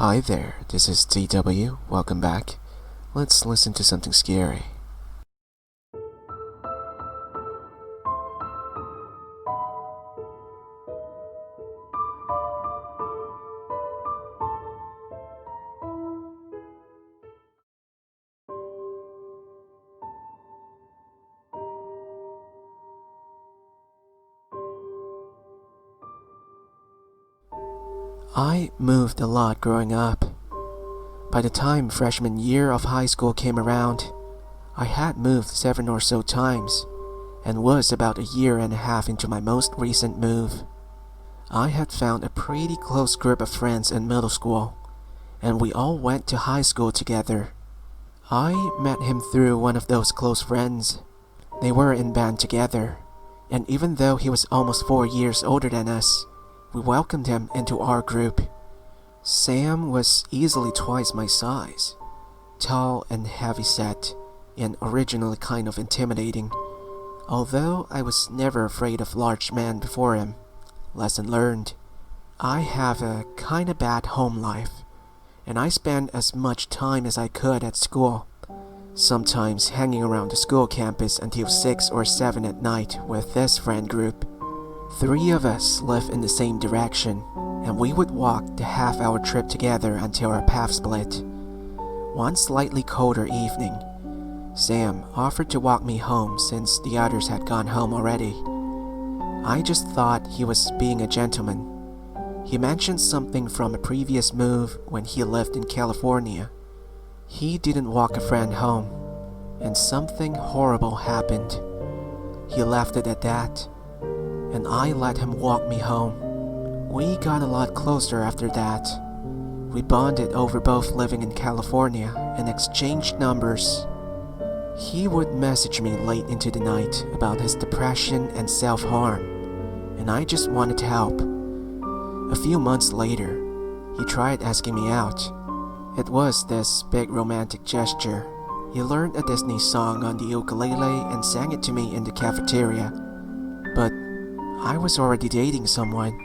Hi there, this is TW. Welcome back. Let's listen to something scary. I moved a lot growing up. By the time freshman year of high school came around, I had moved 7 or so times and was about a year and a half into my most recent move. I had found a pretty close group of friends in middle school, and we all went to high school together. I met him through one of those close friends. They were in band together, and even though he was almost 4 years older than us, we welcomed him into our group. Sam was easily twice my size, tall and heavy-set, and originally kind of intimidating. Although I was never afraid of large men before him. Lesson learned. I have a kinda bad home life, and I spent as much time as I could at school, sometimes hanging around the school campus until 6 or 7 at night with this friend group. 3 of us live in the same direction, and we would walk the half-hour trip together until our paths split. One slightly colder evening, Sam offered to walk me home since the others had gone home already. I just thought he was being a gentleman. He mentioned something from a previous move when he lived in California. He didn't walk a friend home, and something horrible happened. He left it at that, and I let him walk me home. We got a lot closer after that. We bonded over both living in California and exchanged numbers. He would message me late into the night about his depression and self-harm, and I just wanted to help. A few months later, he tried asking me out. It was this big romantic gesture. He learned a Disney song on the ukulele and sang it to me in the cafeteria. But I was already dating someone,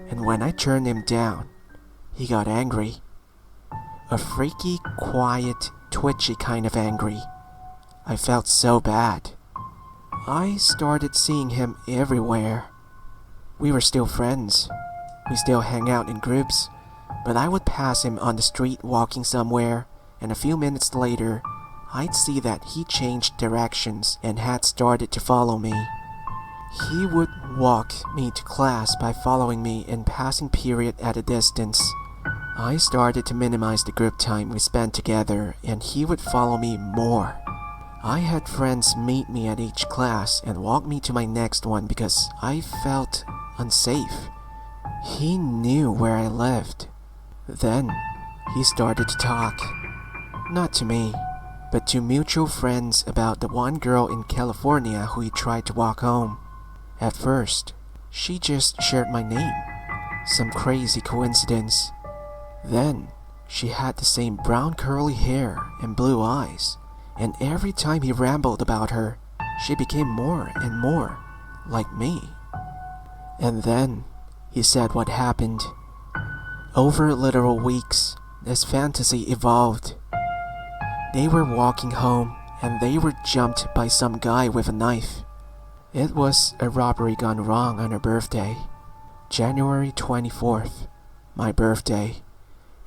and when I turned him down, he got angry. A freaky, quiet, twitchy kind of angry. I felt so bad. I started seeing him everywhere. We were still friends. We still hang out in groups, but I would pass him on the street walking somewhere, and a few minutes later, I'd see that he changed directions and had started to follow me. He would walk me to class by following me in passing period at a distance. I started to minimize the group time we spent together, and he would follow me more. I had friends meet me at each class and walk me to my next one because I felt unsafe. He knew where I lived. Then, he started to talk. Not to me, but to mutual friends about the one girl in California who he tried to walk home. At first, she just shared my name. Some crazy coincidence. Then, she had the same brown curly hair and blue eyes, and every time he rambled about her, she became more and more like me. And then, he said what happened. Over literal weeks, this fantasy evolved. They were walking home, and they were jumped by some guy with a knife. It was a robbery gone wrong on her birthday, January 24th, my birthday,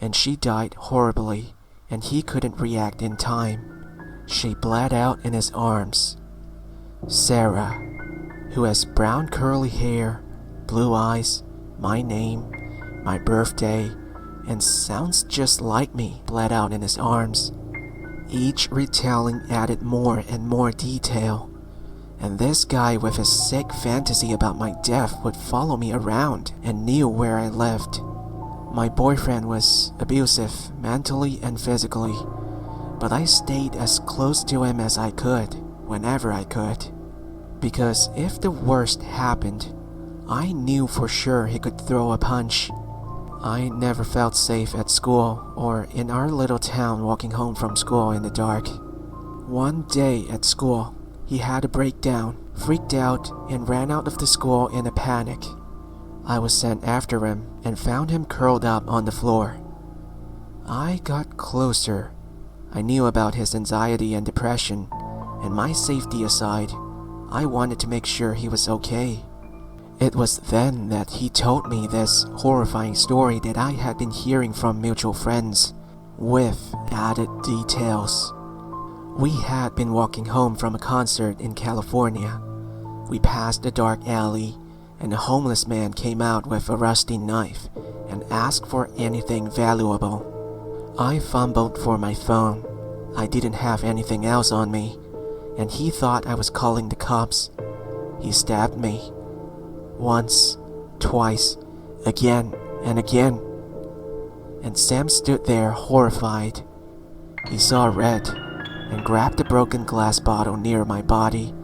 and she died horribly, and he couldn't react in time. She bled out in his arms. Sarah, who has brown curly hair, blue eyes, my name, my birthday, and sounds just like me, bled out in his arms. Each retelling added more and more detail. And this guy with his sick fantasy about my death would follow me around and knew where I lived. My boyfriend was abusive, mentally and physically, but I stayed as close to him as I could, whenever I could. Because if the worst happened, I knew for sure he could throw a punch. I never felt safe at school or in our little town walking home from school in the dark. One day at school, he had a breakdown, freaked out, and ran out of the school in a panic. I was sent after him and found him curled up on the floor. I got closer. I knew about his anxiety and depression, and my safety aside, I wanted to make sure he was okay. It was then that he told me this horrifying story that I had been hearing from mutual friends, with added details. We had been walking home from a concert in California. We passed a dark alley, and a homeless man came out with a rusty knife and asked for anything valuable. I fumbled for my phone. I didn't have anything else on me, and he thought I was calling the cops. He stabbed me. Once, twice, again and again. And Sam stood there horrified. He saw red and grabbed a broken glass bottle near my body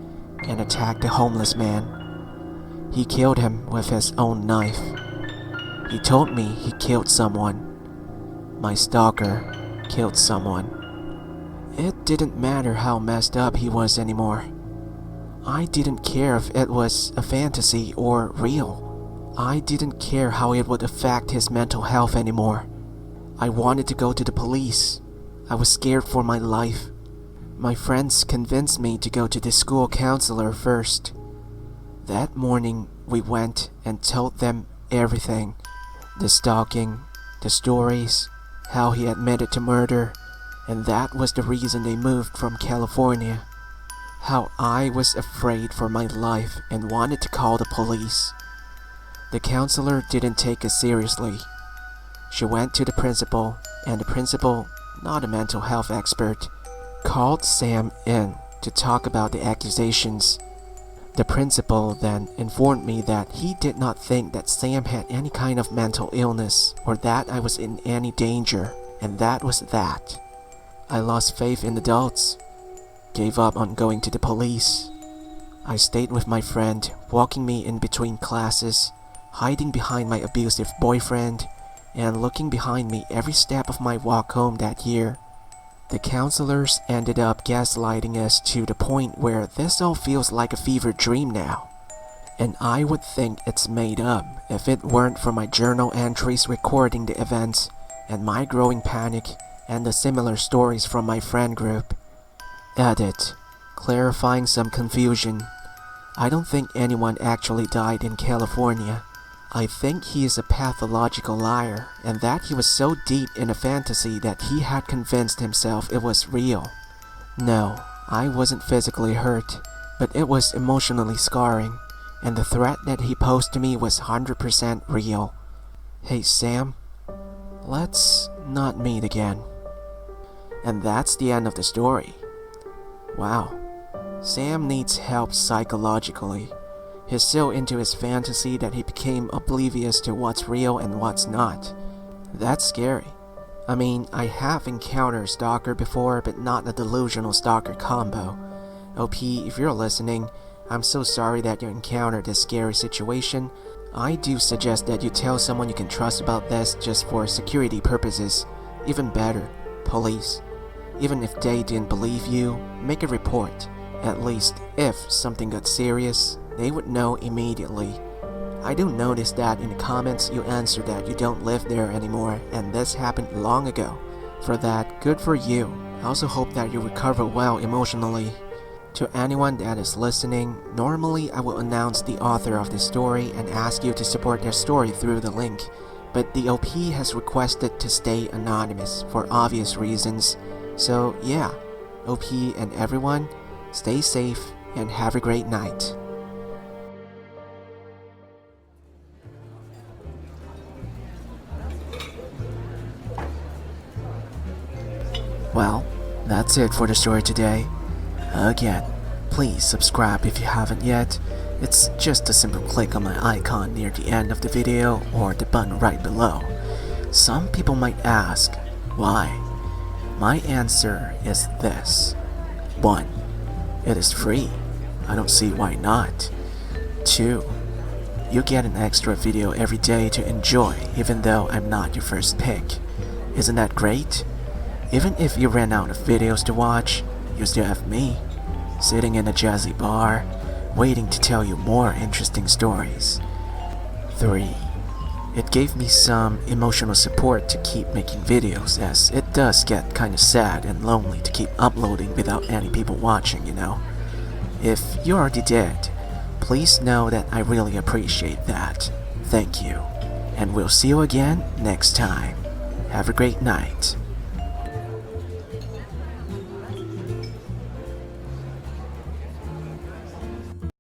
and attacked the homeless man. He killed him with his own knife. He told me he killed someone. My stalker killed someone. It didn't matter how messed up he was anymore. I didn't care if it was a fantasy or real. I didn't care how it would affect his mental health anymore. I wanted to go to the police. I was scared for my life. My friends convinced me to go to the school counselor first. That morning, we went and told them everything. The stalking, the stories, how he admitted to murder, and that was the reason they moved from California. How I was afraid for my life and wanted to call the police. The counselor didn't take us seriously. She went to the principal, and the principal, not a mental health expert, called Sam in to talk about the accusations. The principal then informed me that he did not think that Sam had any kind of mental illness or that I was in any danger, and that was that. I lost faith in adults, gave up on going to the police. I stayed with my friend, walking me in between classes, hiding behind my abusive boyfriend, and looking behind me every step of my walk home that year. The counselors ended up gaslighting us to the point where this all feels like a fever dream now. And I would think it's made up if it weren't for my journal entries recording the events and my growing panic and the similar stories from my friend group. Edit. Clarifying some confusion. I don't think anyone actually died in California. I think he is a pathological liar, and that he was so deep in a fantasy that he had convinced himself it was real. No, I wasn't physically hurt, but it was emotionally scarring, and the threat that he posed to me was 100% real. Hey Sam, let's not meet again. And that's the end of the story. Wow, Sam needs help psychologically. He's so into his fantasy that he became oblivious to what's real and what's not. That's scary. I mean, I have encountered a stalker before, but not a delusional stalker combo. OP, if you're listening, I'm so sorry that you encountered this scary situation. I do suggest that you tell someone you can trust about this just for security purposes. Even better, police. Even if they didn't believe you, make a report. At least, if something got serious, they would know immediately. I do notice that in the comments you answer that you don't live there anymore and this happened long ago. For that, good for you. I also hope that you recover well emotionally. To anyone that is listening, normally I will announce the author of the story and ask you to support their story through the link, but the OP has requested to stay anonymous for obvious reasons. So yeah, OP and everyone, stay safe and have a great night. Well, that's it for the story today. Again, please subscribe if you haven't yet. It's just a simple click on my icon near the end of the video or the button right below. Some people might ask, why? My answer is this. 1. It is free. I don't see why not. 2. You get an extra video every day to enjoy even though I'm not your first pick. Isn't that great? Even if you ran out of videos to watch, you still have me, sitting in a jazzy bar, waiting to tell you more interesting stories. 3. It gave me some emotional support to keep making videos, as it does get kinda sad and lonely to keep uploading without any people watching, you know. If you already did, please know that I really appreciate that. Thank you, and we'll see you again next time. Have a great night.